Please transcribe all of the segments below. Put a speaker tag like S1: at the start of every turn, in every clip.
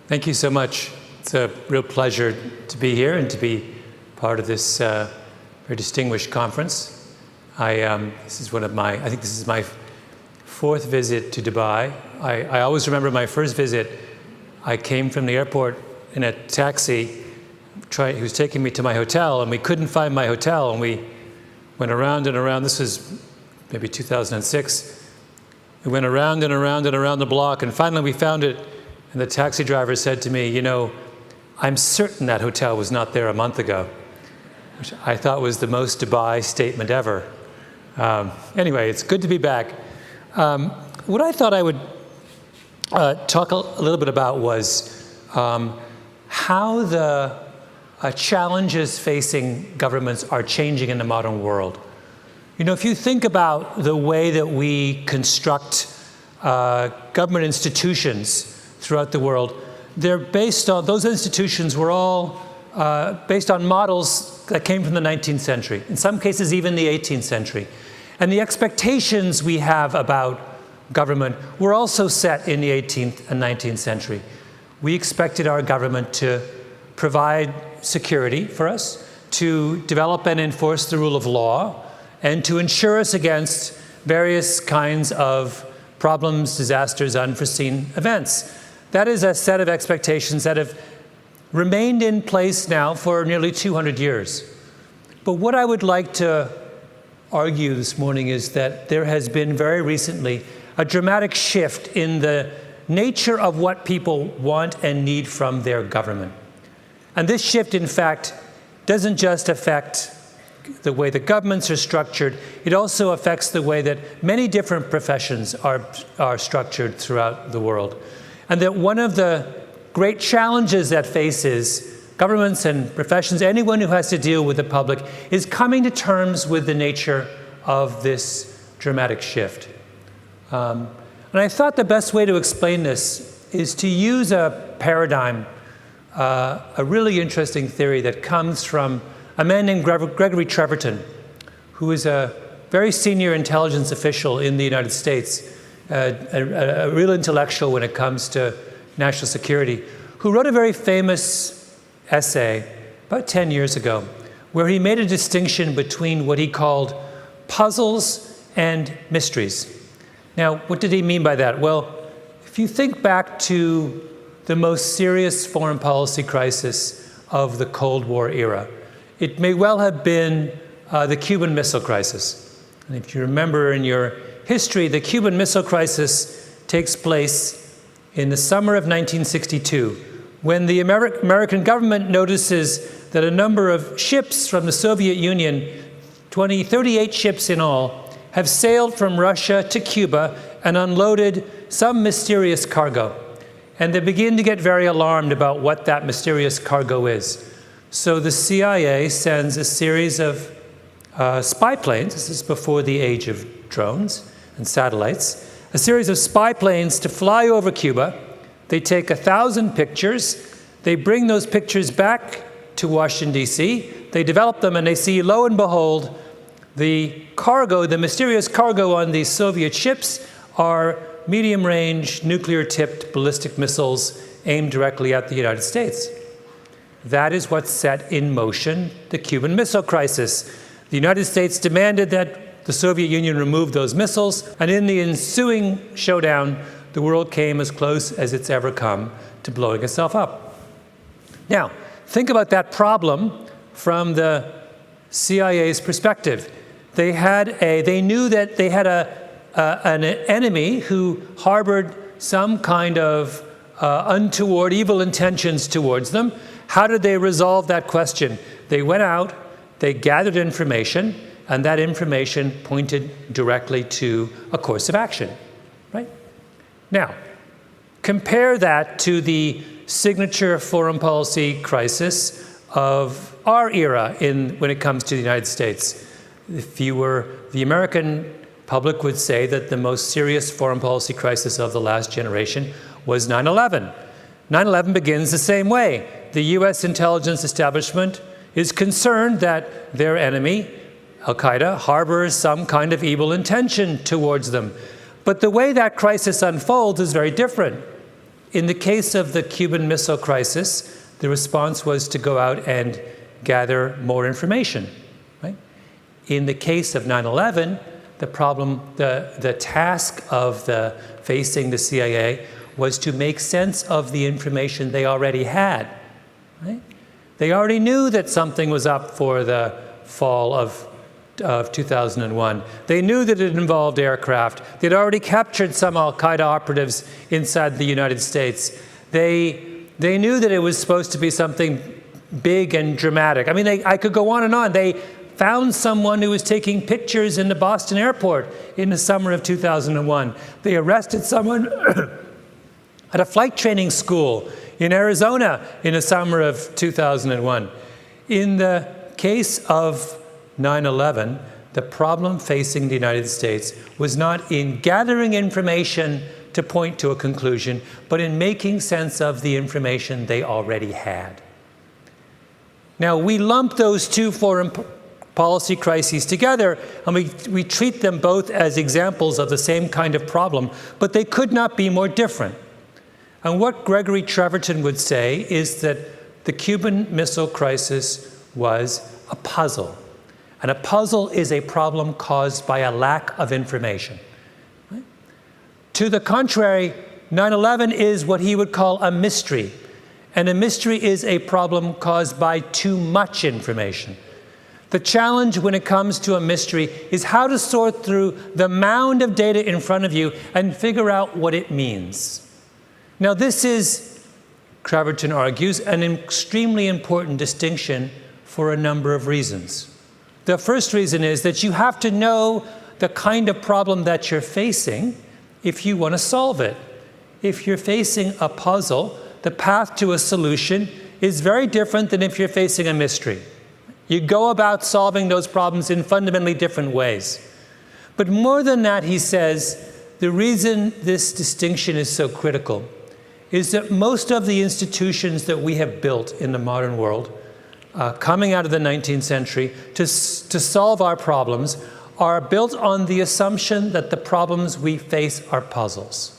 S1: Thank you so much. It's a real pleasure to be here and to be part of this very distinguished conference. This is I think this is my fourth visit to Dubai. I always remember my first visit. I came from the airport in a taxi. He was taking me to my hotel, and we couldn't find my hotel, and we went around and around. This was maybe 2006. We went around and around and around the block, and finally we found it. And the taxi driver said to me, "You know, I'm certain that hotel was not there a month ago," which I thought was the most Dubai statement ever. Anyway, it's good to be back. What I thought I would talk a little bit about was how the challenges facing governments are changing in the modern world. You know, if you think about the way that we construct government institutions throughout the world, they're based on, those institutions were all based on models that came from the 19th century, in some cases even the 18th century. And the expectations we have about government were also set in the 18th and 19th century. We expected our government to provide security for us, to develop and enforce the rule of law, and to insure us against various kinds of problems, disasters, unforeseen events. That is a set of expectations that have remained in place now for nearly 200 years. But what I would like to argue this morning is that there has been very recently a dramatic shift in the nature of what people want and need from their government. And this shift, in fact, doesn't just affect the way the governments are structured, it also affects the way that many different professions are structured throughout the world. And that one of the great challenges that faces governments and professions, anyone who has to deal with the public, is coming to terms with the nature of this dramatic shift. And I thought the best way to explain this is to use a paradigm, a really interesting theory that comes from a man named Gregory Treverton, who is a very senior intelligence official in the United States, a real intellectual when it comes to national security, who wrote a very famous essay about 10 years ago, where he made a distinction between what he called puzzles and mysteries. Now, what did he mean by that? Well, if you think back to the most serious foreign policy crisis of the Cold War era, it may well have been the Cuban Missile Crisis. And if you remember in your history, the Cuban Missile Crisis takes place in the summer of 1962, when the American government notices that a number of ships from the Soviet Union, 38 ships in all, have sailed from Russia to Cuba and unloaded some mysterious cargo. And they begin to get very alarmed about what that mysterious cargo is. So the CIA sends a series of spy planes, this is before the age of drones and satellites, a series of spy planes to fly over Cuba. They take 1,000 pictures, they bring those pictures back to Washington, D.C., they develop them, and they see, lo and behold, the cargo, the mysterious cargo on these Soviet ships are medium-range, nuclear-tipped ballistic missiles aimed directly at the United States. That is what set in motion the Cuban Missile Crisis. The United States demanded that the Soviet Union remove those missiles, and in the ensuing showdown, the world came as close as it's ever come to blowing itself up. Now, think about that problem from the CIA's perspective. They knew that they had an enemy who harbored some kind of untoward, evil intentions towards them. How did they resolve that question? They went out, they gathered information, and that information pointed directly to a course of action, right? Now, compare that to the signature foreign policy crisis of our era when it comes to the United States. The American public would say that the most serious foreign policy crisis of the last generation was 9/11. 9/11 begins the same way. The US intelligence establishment is concerned that their enemy, Al-Qaeda, harbors some kind of evil intention towards them. But the way that crisis unfolds is very different. In the case of the Cuban Missile Crisis, the response was to go out and gather more information. Right? In the case of 9/11, the task of facing the CIA was to make sense of the information they already had. Right? They already knew that something was up for the fall of 2001. They knew that it involved aircraft. They'd already captured some al-Qaeda operatives inside the United States. They knew that it was supposed to be something big and dramatic. I mean, I could go on and on. They found someone who was taking pictures in the Boston airport in the summer of 2001. They arrested someone at a flight training school in Arizona in the summer of 2001. In the case of 9/11, the problem facing the United States was not in gathering information to point to a conclusion, but in making sense of the information they already had. Now, we lump those two foreign policy crises together, and we treat them both as examples of the same kind of problem, but they could not be more different. And what Gregory Treverton would say is that the Cuban Missile Crisis was a puzzle. And a puzzle is a problem caused by a lack of information. Right? To the contrary, 9/11 is what he would call a mystery. And a mystery is a problem caused by too much information. The challenge when it comes to a mystery is how to sort through the mound of data in front of you and figure out what it means. Now, this is, Treverton argues, an extremely important distinction for a number of reasons. The first reason is that you have to know the kind of problem that you're facing if you want to solve it. If you're facing a puzzle, the path to a solution is very different than if you're facing a mystery. You go about solving those problems in fundamentally different ways. But more than that, he says, the reason this distinction is so critical is that most of the institutions that we have built in the modern world coming out of the 19th century to solve our problems are built on the assumption that the problems we face are puzzles.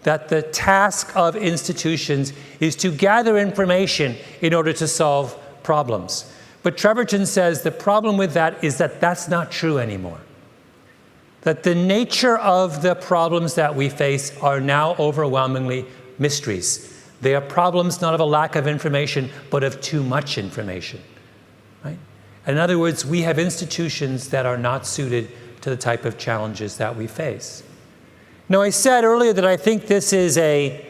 S1: That the task of institutions is to gather information in order to solve problems. But Treverton says the problem with that is that that's not true anymore. That the nature of the problems that we face are now overwhelmingly mysteries. They are problems not of a lack of information, but of too much information. Right? In other words, we have institutions that are not suited to the type of challenges that we face. Now, I said earlier that I think this is a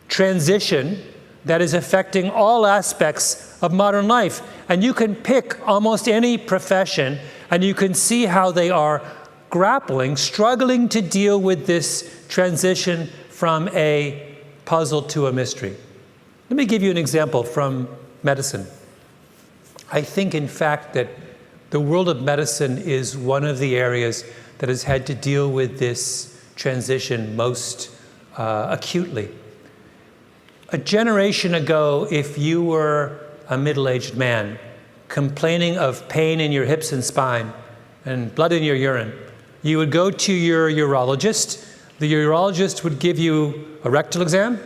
S1: transition that is affecting all aspects of modern life. And you can pick almost any profession, and you can see how they are grappling, struggling to deal with this transition from a puzzle to a mystery. Let me give you an example from medicine. I think, in fact, that the world of medicine is one of the areas that has had to deal with this transition most acutely. A generation ago, if you were a middle-aged man complaining of pain in your hips and spine and blood in your urine, you would go to your urologist. The urologist would give you a rectal exam.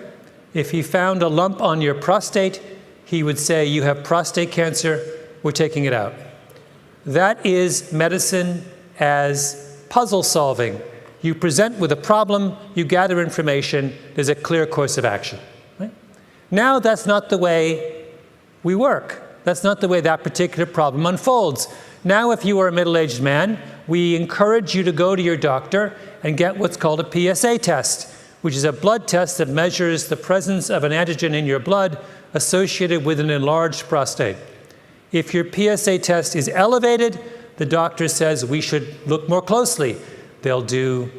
S1: If he found a lump on your prostate, he would say, you have prostate cancer, we're taking it out. That is medicine as puzzle solving. You present with a problem, you gather information, there's a clear course of action. Right? Now that's not the way we work. That's not the way that particular problem unfolds. Now, if you are a middle-aged man, we encourage you to go to your doctor and get what's called a PSA test, which is a blood test that measures the presence of an antigen in your blood associated with an enlarged prostate. If your PSA test is elevated, the doctor says we should look more closely. They'll do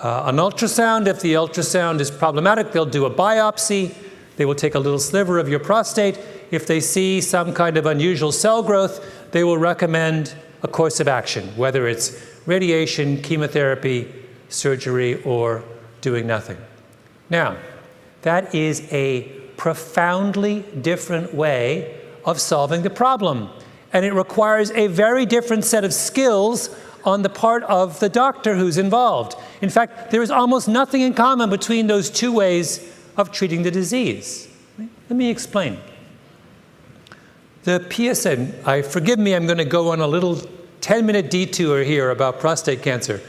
S1: an ultrasound. If the ultrasound is problematic, they'll do a biopsy. They will take a little sliver of your prostate. If they see some kind of unusual cell growth, they will recommend a course of action, whether it's radiation, chemotherapy, surgery, or doing nothing. Now, that is a profoundly different way of solving the problem. And it requires a very different set of skills on the part of the doctor who's involved. In fact, there is almost nothing in common between those two ways of treating the disease. Let me explain. The PSA, forgive me, I'm going to go on a little 10-minute detour here about prostate cancer,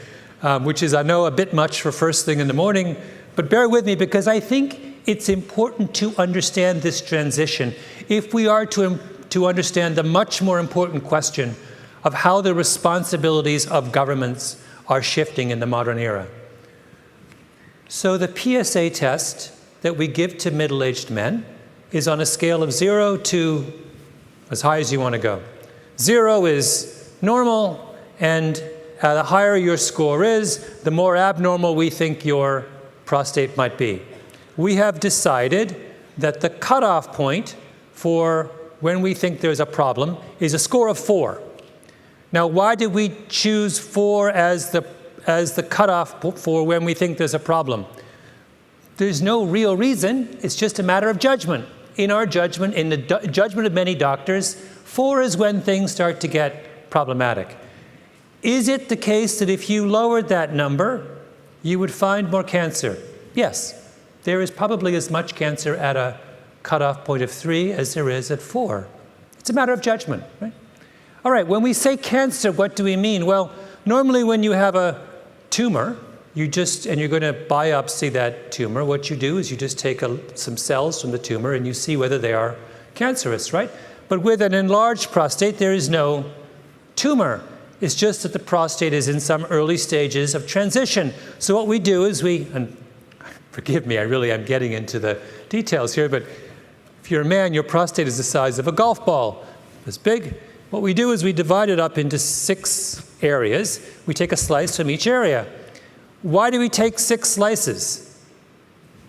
S1: which is, I know, a bit much for first thing in the morning, but bear with me because I think it's important to understand this transition if we are to understand the much more important question of how the responsibilities of governments are shifting in the modern era. So the PSA test that we give to middle-aged men is on a scale of 0 to as high as you want to go. 0 is normal, and the higher your score is, the more abnormal we think your prostate might be. We have decided that the cutoff point for when we think there's a problem is a score of 4. Now, why did we choose 4 as the cutoff for when we think there's a problem? There's no real reason. It's just a matter of judgment. In our judgment, in the judgment of many doctors, 4 is when things start to get problematic. Is it the case that if you lowered that number, you would find more cancer? Yes. There is probably as much cancer at a cutoff point of 3 as there is at 4. It's a matter of judgment, right? All right, when we say cancer, what do we mean? Well, normally when you have a tumor, and you're going to biopsy that tumor, what you do is you just take some cells from the tumor and you see whether they are cancerous, right? But with an enlarged prostate, there is no tumor. It's just that the prostate is in some early stages of transition. So what we do is and forgive me, I'm getting into the details here, but if you're a man, your prostate is the size of a golf ball. It's big. What we do is we divide it up into 6 areas. We take a slice from each area. Why do we take 6 slices?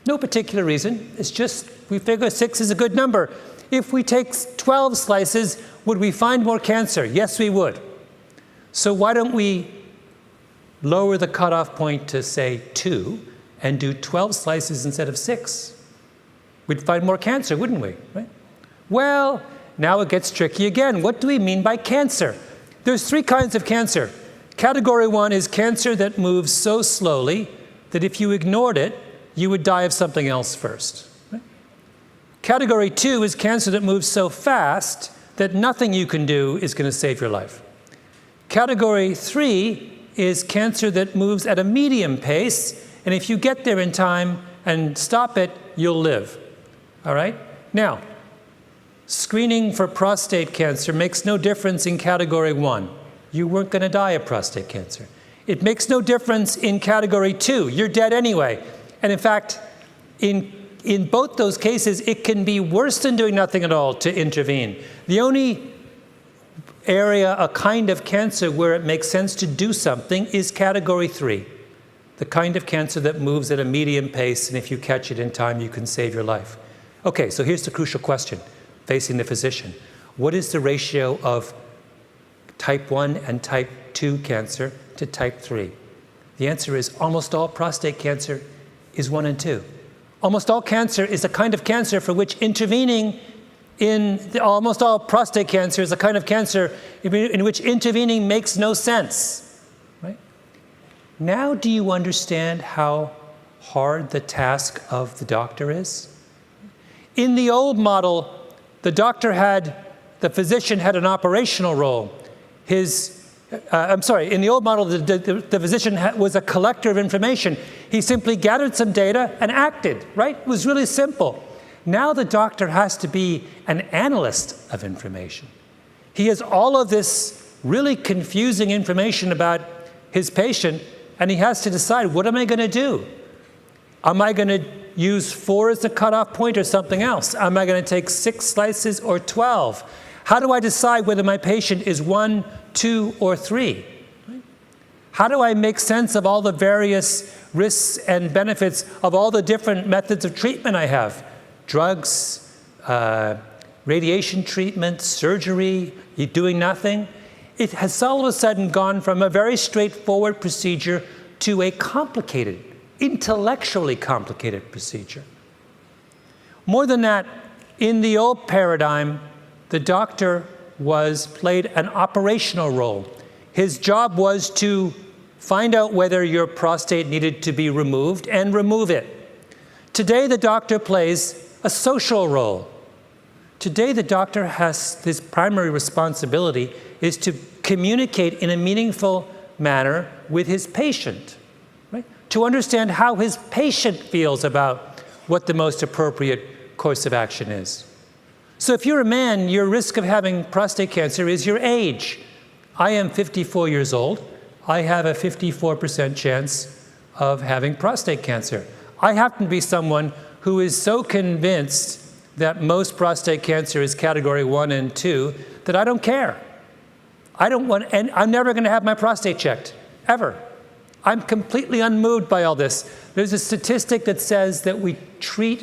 S1: No particular reason. It's just we figure 6 is a good number. If we take 12 slices, would we find more cancer? Yes, we would. So why don't we lower the cutoff point to, say, 2 and do 12 slices instead of 6? We'd find more cancer, wouldn't we? Right? Well, now it gets tricky again. What do we mean by cancer? There's 3 kinds of cancer. Category 1 is cancer that moves so slowly that if you ignored it, you would die of something else first. Right? Category 2 is cancer that moves so fast that nothing you can do is going to save your life. Category 3 is cancer that moves at a medium pace, and if you get there in time and stop it, you'll live. All right? Now, screening for prostate cancer makes no difference in Category 1. You weren't going to die of prostate cancer. It makes no difference in Category 2. You're dead anyway. And in fact, in both those cases, it can be worse than doing nothing at all to intervene. The only area, a kind of cancer where it makes sense to do something is Category 3, the kind of cancer that moves at a medium pace, and if you catch it in time, you can save your life. Okay, so here's the crucial question facing the physician. What is the ratio of type 1 and type 2 cancer to type 3? The answer is almost all prostate cancer is 1 and 2. Almost all cancer is a kind of cancer for which almost all prostate cancer is a kind of cancer in which intervening makes no sense. Right? Now do you understand how hard the task of the doctor is? In the old model, the physician had an operational role. In the old model, the physician was a collector of information. He simply gathered some data and acted, right? It was really simple. Now the doctor has to be an analyst of information. He has all of this really confusing information about his patient, and he has to decide, what am I going to do? Am I going to use 4 as the cutoff point or something else? Am I going to take 6 slices or 12? How do I decide whether my patient is 1, 2, or 3? How do I make sense of all the various risks and benefits of all the different methods of treatment I have? Drugs, radiation treatment, surgery, doing nothing? It has all of a sudden gone from a very straightforward procedure to a complicated, intellectually complicated procedure. More than that, in the old paradigm, the doctor played an operational role. His job was to find out whether your prostate needed to be removed and remove it. Today, the doctor plays a social role. Today, the doctor has this primary responsibility is to communicate in a meaningful manner with his patient, right? To understand how his patient feels about what the most appropriate course of action is. So if you're a man, your risk of having prostate cancer is your age. I am 54 years old. I have a 54% chance of having prostate cancer. I happen to be someone who is so convinced that most prostate cancer is category 1 and 2 that I don't care. And I'm never going to have my prostate checked, ever. I'm completely unmoved by all this. There's a statistic that says that we treat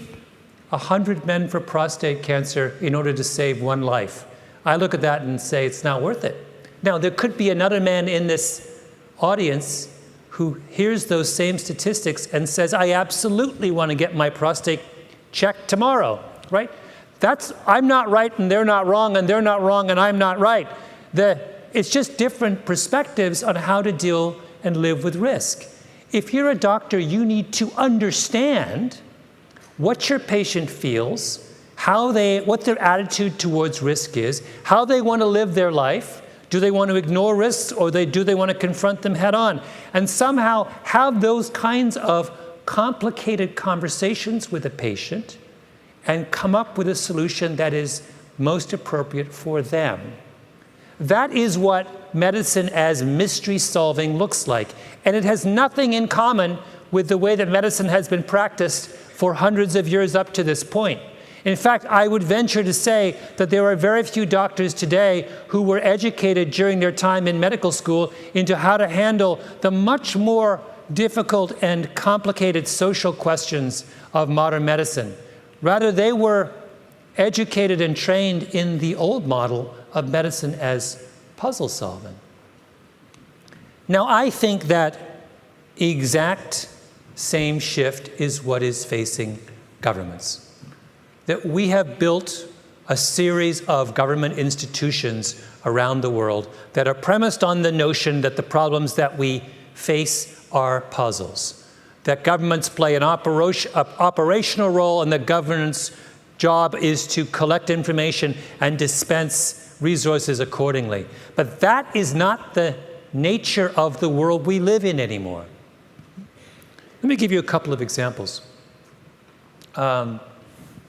S1: 100 men for prostate cancer in order to save one life. I look at that and say it's not worth it. Now, there could be another man in this audience who hears those same statistics and says, I absolutely want to get my prostate checked tomorrow, right? I'm not right and they're not wrong and they're not wrong and I'm not right. It's just different perspectives on how to deal and live with risk. If you're a doctor, you need to understand what your patient feels, what their attitude towards risk is, how they want to live their life. Do they want to ignore risks or do they want to confront them head on? And somehow have those kinds of complicated conversations with a patient and come up with a solution that is most appropriate for them. That is what medicine as mystery solving looks like. And it has nothing in common with the way that medicine has been practiced for hundreds of years up to this point. In fact, I would venture to say that there are very few doctors today who were educated during their time in medical school into how to handle the much more difficult and complicated social questions of modern medicine. Rather, they were educated and trained in the old model of medicine as puzzle solving. Now, I think that exact same shift is what is facing governments. That we have built a series of government institutions around the world that are premised on the notion that the problems that we face are puzzles. That governments play an operational role and the government's job is to collect information and dispense resources accordingly. But that is not the nature of the world we live in anymore. Let me give you a couple of examples.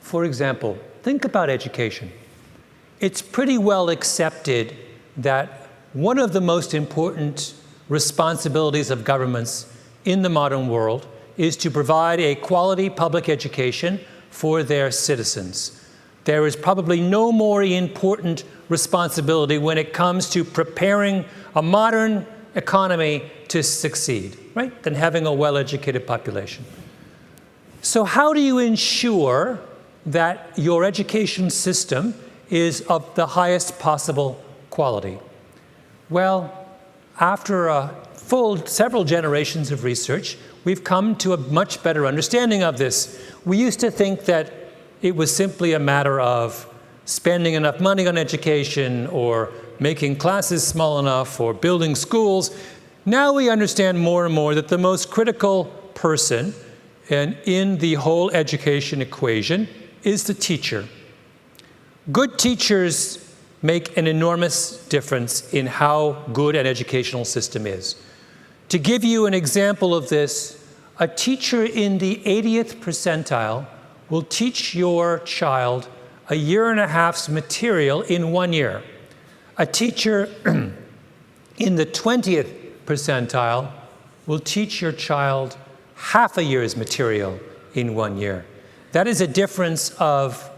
S1: For example, think about education. It's pretty well accepted that one of the most important responsibilities of governments in the modern world is to provide a quality public education for their citizens. There is probably no more important responsibility when it comes to preparing a modern economy to succeed, right, than having a well-educated population. So how do you ensure that your education system is of the highest possible quality? Well, after several generations of research, we've come to a much better understanding of this. We used to think that it was simply a matter of spending enough money on education or making classes small enough or building schools. Now we understand more and more that the most critical person in the whole education equation is the teacher. Good teachers make an enormous difference in how good an educational system is. To give you an example of this, a teacher in the 80th percentile will teach your child a year and a half's material in 1 year. A teacher in the 20th percentile will teach your child half a year's material in 1 year. That is a difference of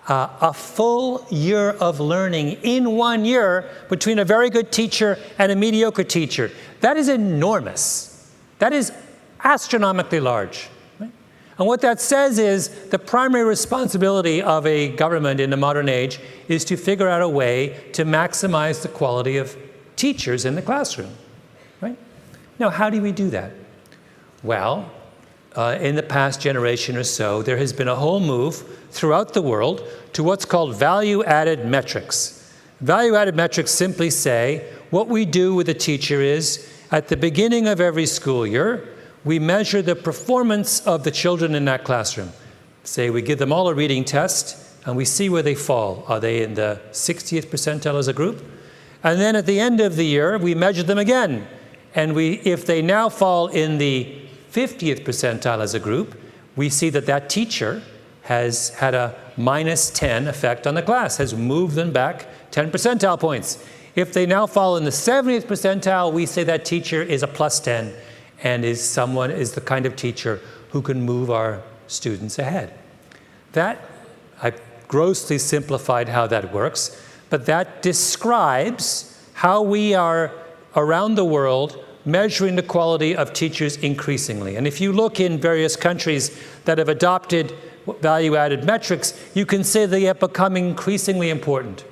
S1: a full year of learning in 1 year between a very good teacher and a mediocre teacher. That is enormous. That is astronomically large. Right? And what that says is the primary responsibility of a government in the modern age is to figure out a way to maximize the quality of teachers in the classroom. Right? Now, how do we do that? Well, in the past generation or so, there has been a whole move throughout the world to what's called value-added metrics. Value-added metrics simply say what we do with a teacher is, at the beginning of every school year, we measure the performance of the children in that classroom. Say we give them all a reading test, and we see where they fall. Are they in the 60th percentile as a group? And then at the end of the year, we measure them again. And if they now fall in the 50th percentile as a group, we see that that teacher has had a -10 effect on the class, has moved them back 10 percentile points. If they now fall in the 70th percentile, we say that teacher is a +10 and is the kind of teacher who can move our students ahead. I grossly simplified how that works, but that describes how we are around the world measuring the quality of teachers increasingly. And if you look in various countries that have adopted value-added metrics, you can say they have become increasingly important.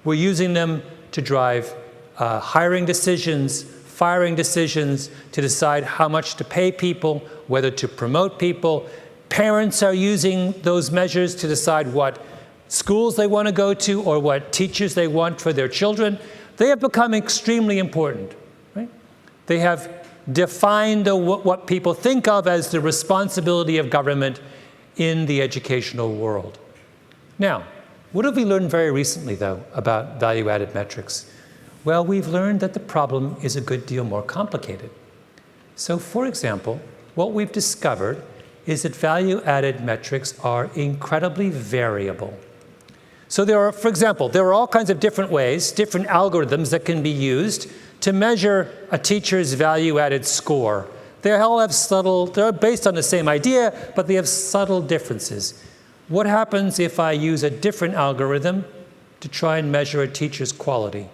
S1: We're using them to drive hiring decisions, firing decisions, to decide how much to pay people, whether to promote people. Parents are using those measures to decide what schools they want to go to or what teachers they want for their children. They have become extremely important. Right? They have defined what people think of as the responsibility of government in the educational world. Now, what have we learned very recently, though, about value-added metrics? Well, we've learned that the problem is a good deal more complicated. So, for example, what we've discovered is that value-added metrics are incredibly variable. So for example, there are all kinds of different ways, different algorithms that can be used to measure a teacher's value-added score. They all have they're based on the same idea, but they have subtle differences. What happens if I use a different algorithm to try and measure a teacher's quality?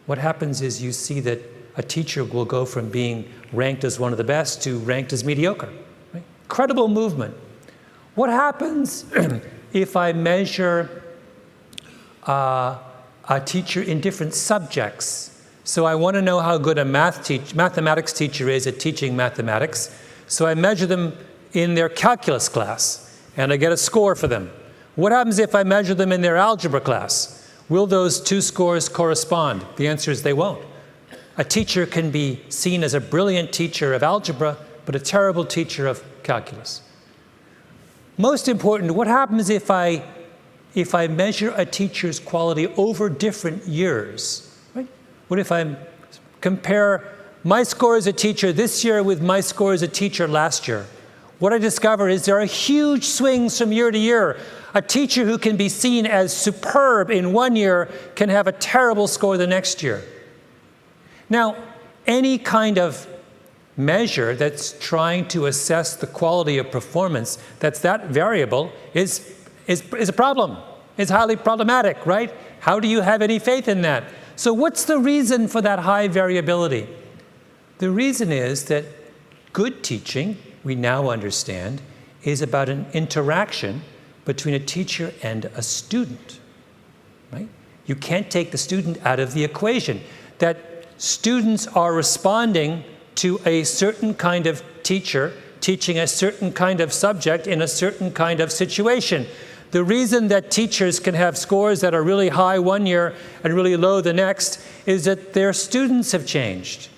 S1: What happens is you see that a teacher will go from being ranked as one of the best to ranked as mediocre. Right? Incredible movement. What happens if I measure a teacher in different subjects? So I want to know how good a mathematics teacher is at teaching mathematics. So I measure them in their calculus class, and I get a score for them. What happens if I measure them in their algebra class? Will those two scores correspond? The answer is they won't. A teacher can be seen as a brilliant teacher of algebra, but a terrible teacher of calculus. Most important, what happens if I measure a teacher's quality over different years? Right? What if I compare my score as a teacher this year with my score as a teacher last year? What I discover is there are huge swings from year to year. A teacher who can be seen as superb in one year can have a terrible score the next year. Now, any kind of measure that's trying to assess the quality of performance that's that variable is a problem. It's highly problematic, right? How do you have any faith in that? So what's the reason for that high variability? The reason is that good teaching, we now understand, is about an interaction between a teacher and a student, right? You can't take the student out of the equation. That students are responding to a certain kind of teacher teaching a certain kind of subject in a certain kind of situation. The reason that teachers can have scores that are really high one year and really low the next is that their students have changed.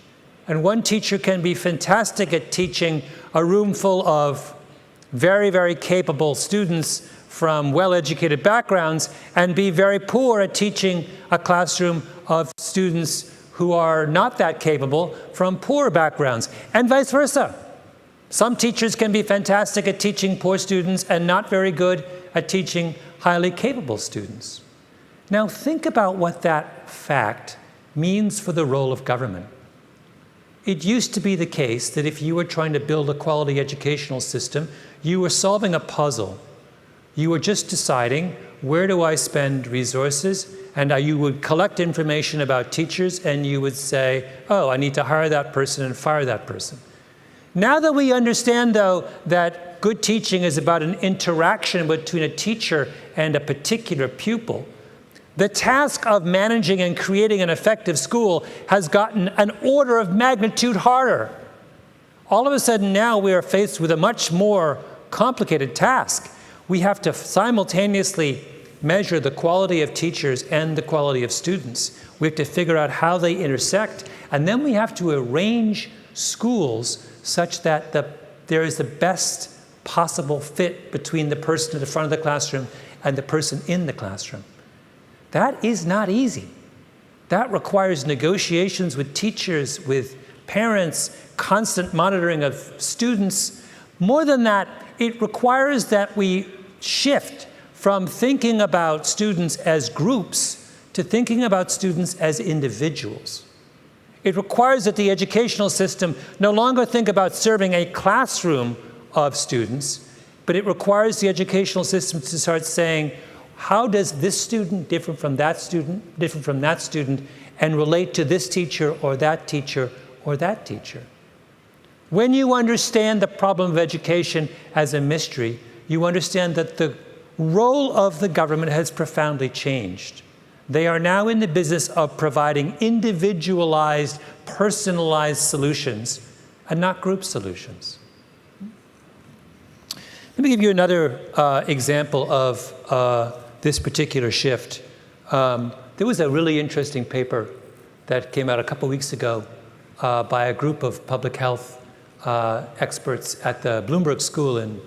S1: And one teacher can be fantastic at teaching a room full of very, very capable students from well-educated backgrounds and be very poor at teaching a classroom of students who are not that capable from poor backgrounds, and vice versa. Some teachers can be fantastic at teaching poor students and not very good at teaching highly capable students. Now think about what that fact means for the role of government. It used to be the case that if you were trying to build a quality educational system, you were solving a puzzle. You were just deciding, where do I spend resources? And you would collect information about teachers and you would say, oh, I need to hire that person and fire that person. Now that we understand, though, that good teaching is about an interaction between a teacher and a particular pupil, the task of managing and creating an effective school has gotten an order of magnitude harder. All of a sudden now we are faced with a much more complicated task. We have to simultaneously measure the quality of teachers and the quality of students. We have to figure out how they intersect, and then we have to arrange schools such that there is the best possible fit between the person at the front of the classroom and the person in the classroom. That is not easy. That requires negotiations with teachers, with parents, constant monitoring of students. More than that, it requires that we shift from thinking about students as groups to thinking about students as individuals. It requires that the educational system no longer think about serving a classroom of students, but it requires the educational system to start saying, how does this student differ from that student, and relate to this teacher or that teacher or that teacher? When you understand the problem of education as a mystery, you understand that the role of the government has profoundly changed. They are now in the business of providing individualized, personalized solutions and not group solutions. Let me give you another example of this particular shift. There was a really interesting paper that came out a couple weeks ago by a group of public health experts at the Bloomberg School and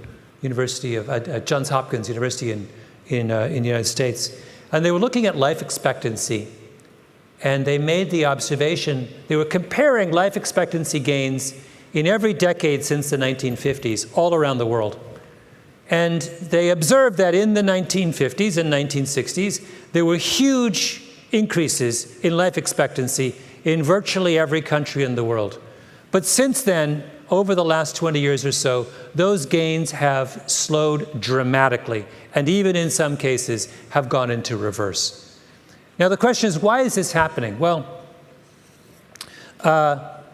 S1: University of Johns Hopkins University in the United States. And they were looking at life expectancy. And they made the observation, they were comparing life expectancy gains in every decade since the 1950s, all around the world. And they observed that in the 1950s and 1960s, there were huge increases in life expectancy in virtually every country in the world. But since then, over the last 20 years or so, those gains have slowed dramatically, and even in some cases have gone into reverse. Now the question is, why is this happening? Well,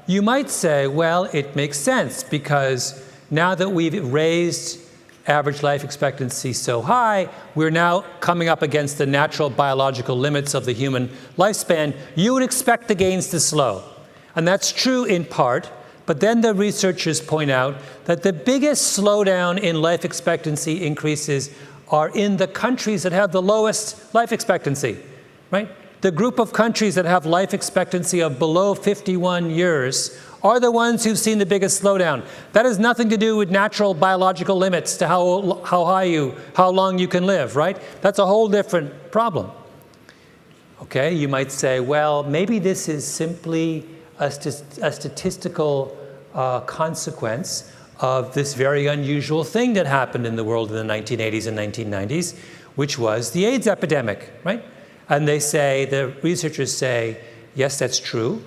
S1: you might say, well, it makes sense, because now that we've raised average life expectancy so high, we're now coming up against the natural biological limits of the human lifespan. You would expect the gains to slow. And that's true in part, but then the researchers point out that the biggest slowdown in life expectancy increases are in the countries that have the lowest life expectancy, right? The group of countries that have life expectancy of below 51 years are the ones who've seen the biggest slowdown. That has nothing to do with natural biological limits to how long you can live, right? That's a whole different problem. Okay, you might say, well, maybe this is simply a statistical consequence of this very unusual thing that happened in the world in the 1980s and 1990s, which was the AIDS epidemic, right? And they say, the researchers say, yes, that's true,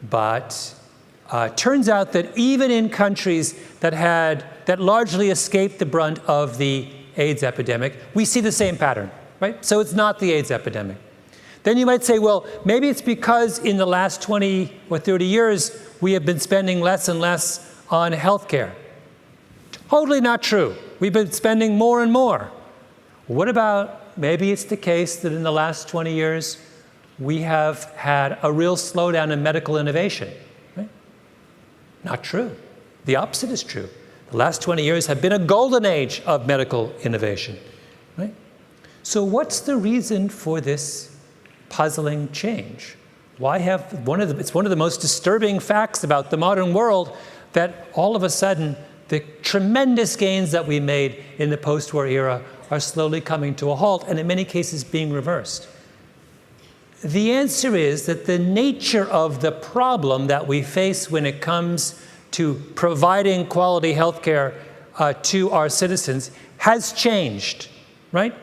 S1: but turns out that even in countries that largely escaped the brunt of the AIDS epidemic, we see the same pattern, right? So it's not the AIDS epidemic. Then you might say, well, maybe it's because in the last 20 or 30 years, we have been spending less and less on healthcare. Totally not true. We've been spending more and more. What about, maybe it's the case that in the last 20 years, we have had a real slowdown in medical innovation. Right? Not true. The opposite is true. The last 20 years have been a golden age of medical innovation. Right? So what's the reason for this puzzling change? It's one of the most disturbing facts about the modern world that all of a sudden the tremendous gains that we made in the post-war era are slowly coming to a halt, and in many cases being reversed. The answer is that the nature of the problem that we face when it comes to providing quality health care to our citizens has changed, right?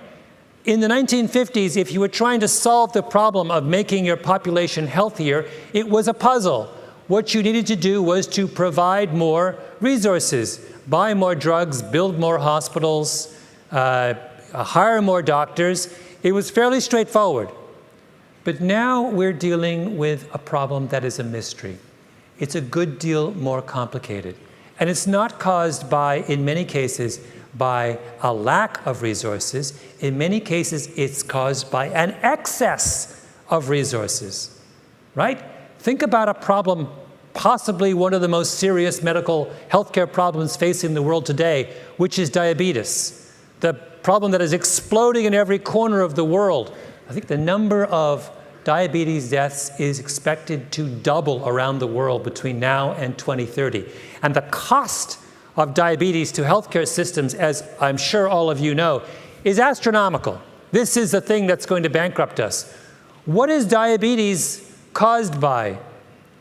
S1: In the 1950s, if you were trying to solve the problem of making your population healthier, it was a puzzle. What you needed to do was to provide more resources, buy more drugs, build more hospitals, hire more doctors. It was fairly straightforward. But now we're dealing with a problem that is a mystery. It's a good deal more complicated. And it's not caused by, in many cases, by a lack of resources. In many cases, it's caused by an excess of resources, right? Think about a problem, possibly one of the most serious medical healthcare problems facing the world today, which is diabetes. The problem that is exploding in every corner of the world. I think the number of diabetes deaths is expected to double around the world between now and 2030. And the cost of diabetes to healthcare systems, as I'm sure all of you know, is astronomical. This is the thing that's going to bankrupt us. What is diabetes caused by?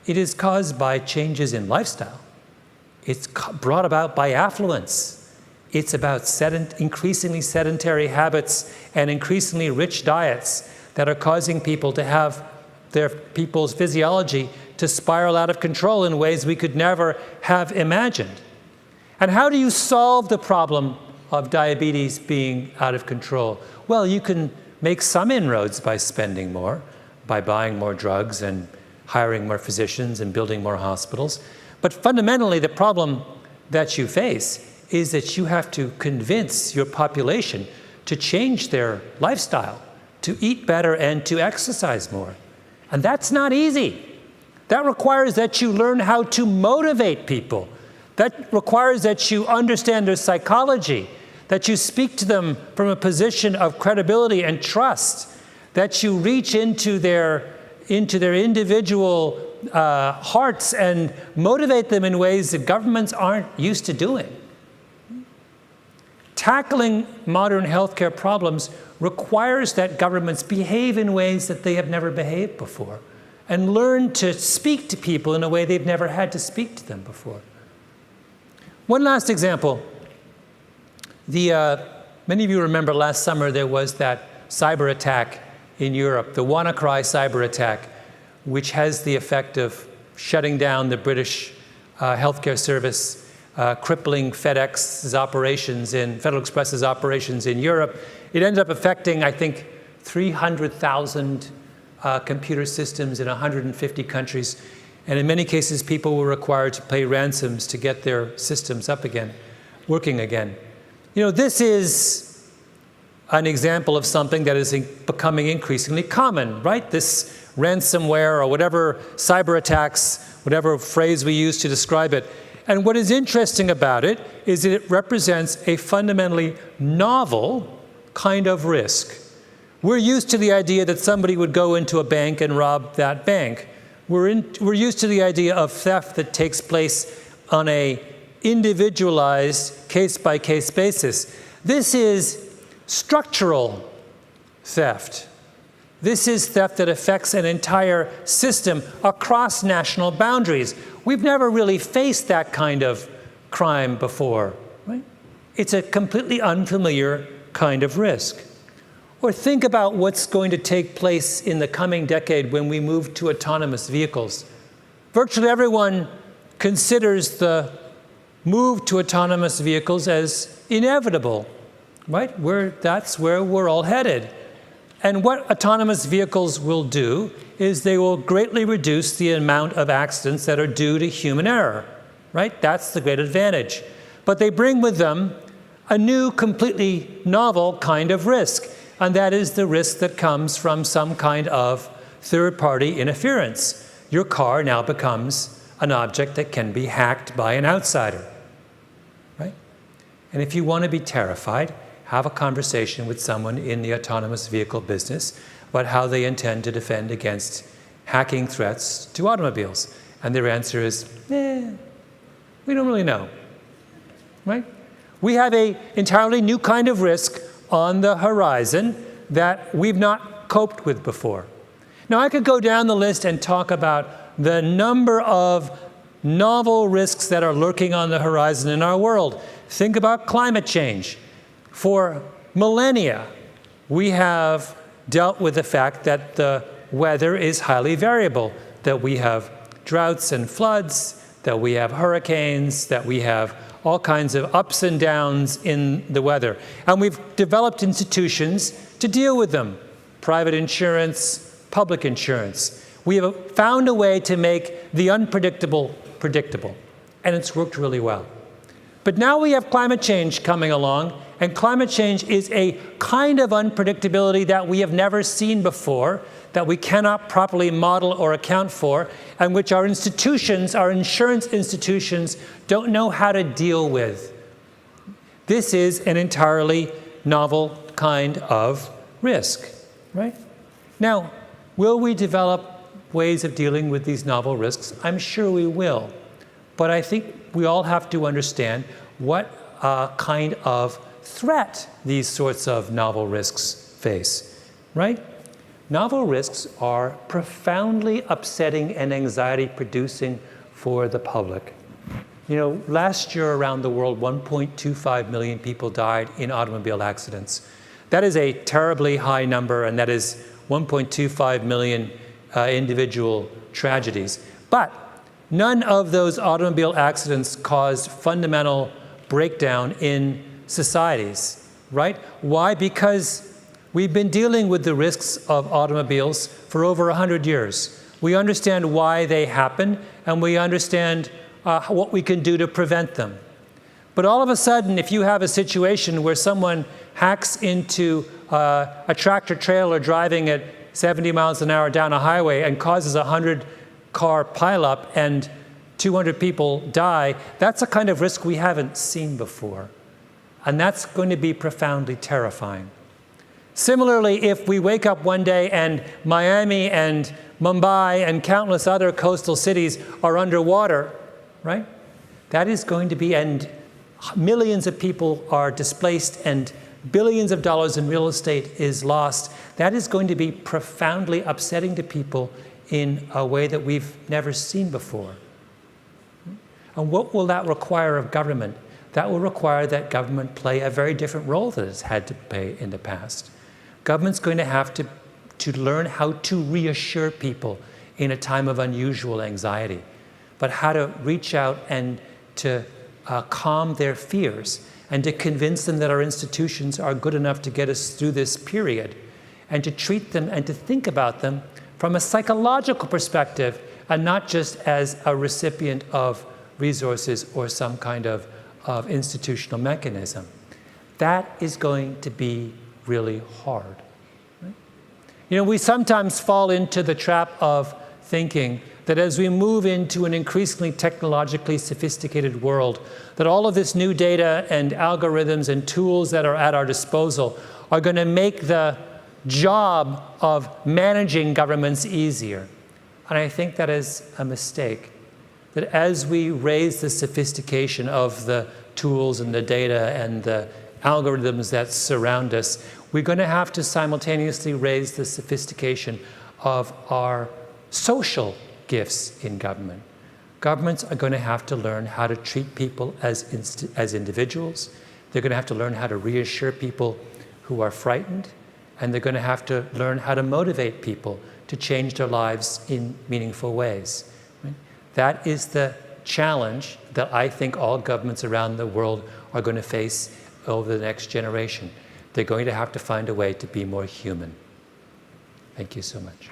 S1: It is caused by changes in lifestyle. It's brought about by affluence. It's about increasingly sedentary habits and increasingly rich diets that are causing people to have people's physiology to spiral out of control in ways we could never have imagined. And how do you solve the problem of diabetes being out of control? Well, you can make some inroads by spending more, by buying more drugs and hiring more physicians and building more hospitals. But fundamentally, the problem that you face is that you have to convince your population to change their lifestyle, to eat better and to exercise more. And that's not easy. That requires that you learn how to motivate people. That requires that you understand their psychology, that you speak to them from a position of credibility and trust, that you reach into their individual hearts and motivate them in ways that governments aren't used to doing. Tackling modern healthcare problems requires that governments behave in ways that they have never behaved before and learn to speak to people in a way they've never had to speak to them before. One last example. Many of you remember last summer there was that cyber attack in Europe, the WannaCry cyber attack, which has the effect of shutting down the British healthcare service, crippling Federal Express's operations in Europe. It ended up affecting, I think, 300,000 computer systems in 150 countries. And in many cases, people were required to pay ransoms to get their systems up again, working again. You know, this is an example of something that is becoming increasingly common, right? This ransomware or whatever cyber attacks, whatever phrase we use to describe it. And what is interesting about it is that it represents a fundamentally novel kind of risk. We're used to the idea that somebody would go into a bank and rob that bank. We're used to the idea of theft that takes place on an individualized, case-by-case basis. This is structural theft. This is theft that affects an entire system across national boundaries. We've never really faced that kind of crime before, right? It's a completely unfamiliar kind of risk. Or think about what's going to take place in the coming decade when we move to autonomous vehicles. Virtually everyone considers the move to autonomous vehicles as inevitable, right? That's where we're all headed. And what autonomous vehicles will do is they will greatly reduce the amount of accidents that are due to human error, right? That's the great advantage. But they bring with them a new, completely novel kind of risk, and that is the risk that comes from some kind of third-party interference. Your car now becomes an object that can be hacked by an outsider, right? And if you want to be terrified, have a conversation with someone in the autonomous vehicle business about how they intend to defend against hacking threats to automobiles. And their answer is, we don't really know, right? We have an entirely new kind of risk on the horizon that we've not coped with before. Now, I could go down the list and talk about the number of novel risks that are lurking on the horizon in our world. Think about climate change. For millennia, we have dealt with the fact that the weather is highly variable, that we have droughts and floods, that we have hurricanes, that we have all kinds of ups and downs in the weather. And we've developed institutions to deal with them. Private insurance, public insurance. We have found a way to make the unpredictable predictable. And it's worked really well. But now we have climate change coming along, and climate change is a kind of unpredictability that we have never seen before, that we cannot properly model or account for, and which our institutions, our insurance institutions, don't know how to deal with. This is an entirely novel kind of risk, right? Now, Will we develop ways of dealing with these novel risks? I'm sure we will. But I think we all have to understand what kind of threat these sorts of novel risks face, right? Novel risks are profoundly upsetting and anxiety-producing for the public. You know, last year around the world, 1.25 million people died in automobile accidents. That is a terribly high number, and that is 1.25 million individual tragedies. But none of those automobile accidents caused fundamental breakdown in societies, right? Why? Because we've been dealing with the risks of automobiles for over 100 years. We understand why they happen, and we understand what we can do to prevent them. But all of a sudden, if you have a situation where someone hacks into a tractor trailer driving at 70 miles an hour down a highway and causes a 100-car pileup and 200 people die, that's a kind of risk we haven't seen before. And that's going to be profoundly terrifying. Similarly, if we wake up one day and Miami and Mumbai and countless other coastal cities are underwater, right? That is going to be, and millions of people are displaced and billions of dollars in real estate is lost. That is going to be profoundly upsetting to people in a way that we've never seen before. And what will that require of government? That will require that government play a very different role than it's had to play in the past. Government's going to have to learn how to reassure people in a time of unusual anxiety, but how to reach out and to calm their fears and to convince them that our institutions are good enough to get us through this period, and to treat them and to think about them from a psychological perspective and not just as a recipient of resources or some kind of institutional mechanism. That is going to be really hard. Right? You know, we sometimes fall into the trap of thinking that as we move into an increasingly technologically sophisticated world, that all of this new data and algorithms and tools that are at our disposal are going to make the job of managing governments easier. And I think that is a mistake. That as we raise the sophistication of the tools and the data and the algorithms that surround us, we're going to have to simultaneously raise the sophistication of our social gifts in government. Governments are going to have to learn how to treat people as individuals. They're going to have to learn how to reassure people who are frightened, and they're going to have to learn how to motivate people to change their lives in meaningful ways. Right? That is the challenge that I think all governments around the world are going to face over the next generation. They're going to have to find a way to be more human. Thank you so much.